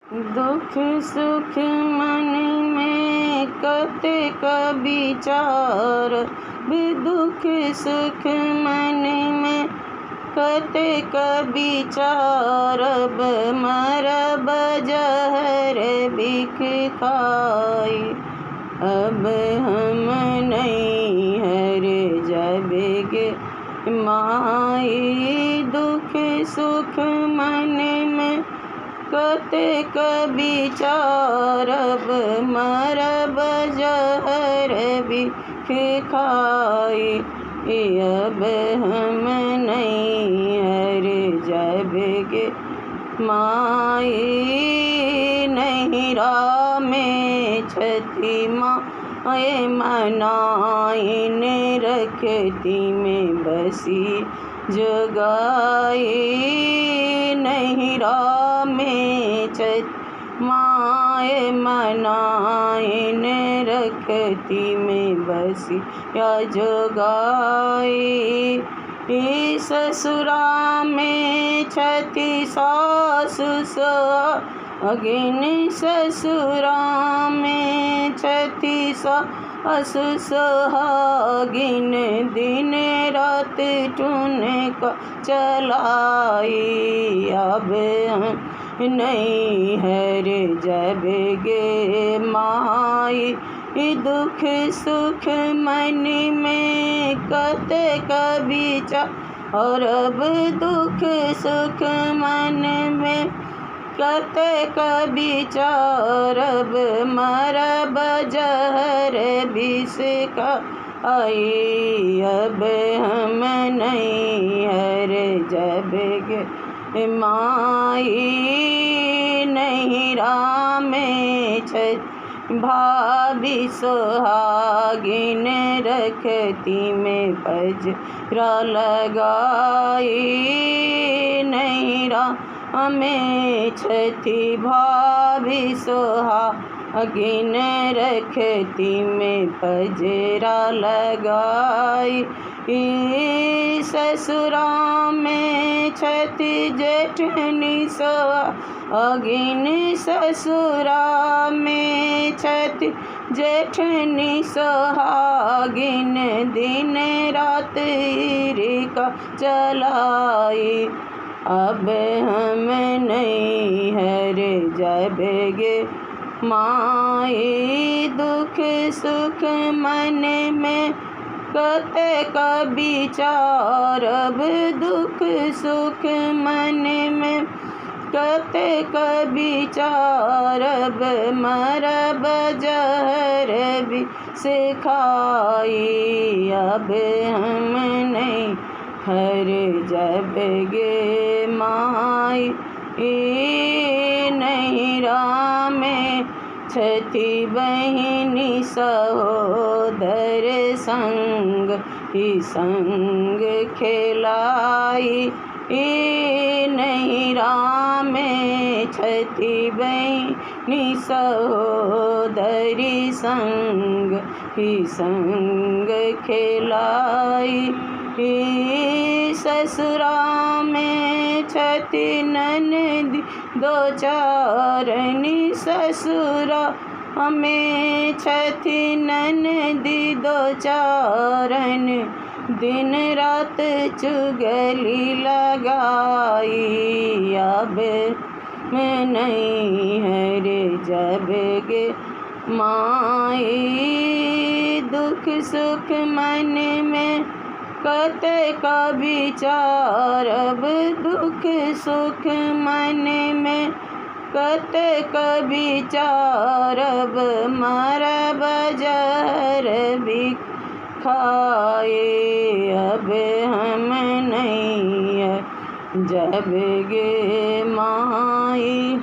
दुख सुख मन में कतेक विचार, दुख सुख मन में कतेक विचार। मरब जहर बिख खाई, अब हम नहीं हर जब गे माई। दुख सुख मन में कतेक विचार, मरब जहर बिख खाई। अब हम नहीं हर जब गे माई। नहिरा में छती माए मनाइन, रखती में बसी जगाई। नहिरा में छती माए मनाइन, रखती में बसी या जगाई। ससुरा में छती सासु सुहागिन, ससुरा में छती सासु सुहागिन। दिन रात ठुनका चलाई, अब नहीं हर जब गे माई। दुख सुख मन में कतेक विचार, और अब दुख सुख मन में कतेक विचार। अब मरब जहर विष खाई, अब हम नहीं हर जब गे माई। नहिरा में छती भाभी सुहागिन, रखती में पजरा लगाई। नहिरा में छती भाभी सुहागिन, रखती में पजरा लगाई। ससुरा में छती जेठनी सुहागिन, ससुरा में छती जेठनी सुहागिन। दिन रात रिका चलाई, अब हम नहीं हर जब गे माई। दुख सुख मन में कतेक विचार, अब दुख सुख मन में कतेक विचार। अब मरब जहर विष खाई, अब हम नहीं हर जब गे माई। नहिरा में छती बहिनी सहोदर, संग ही संग खेलाई। नहिरा में छती बहिनी सहोदरी, संग ही संग खेलाई। ससुरा में छती ननदी दो चारनी, ससुरा में छती ननदी दो चारन। दिन रात चुगली लगाई, अब मैं नहीं हर जब गे माई। दुख सुख मन में कतेक विचार, अब दुख सुख मन में कतेक विचार। अब मरब जहर बिख खाए, अब हम नहीं जब गे माई।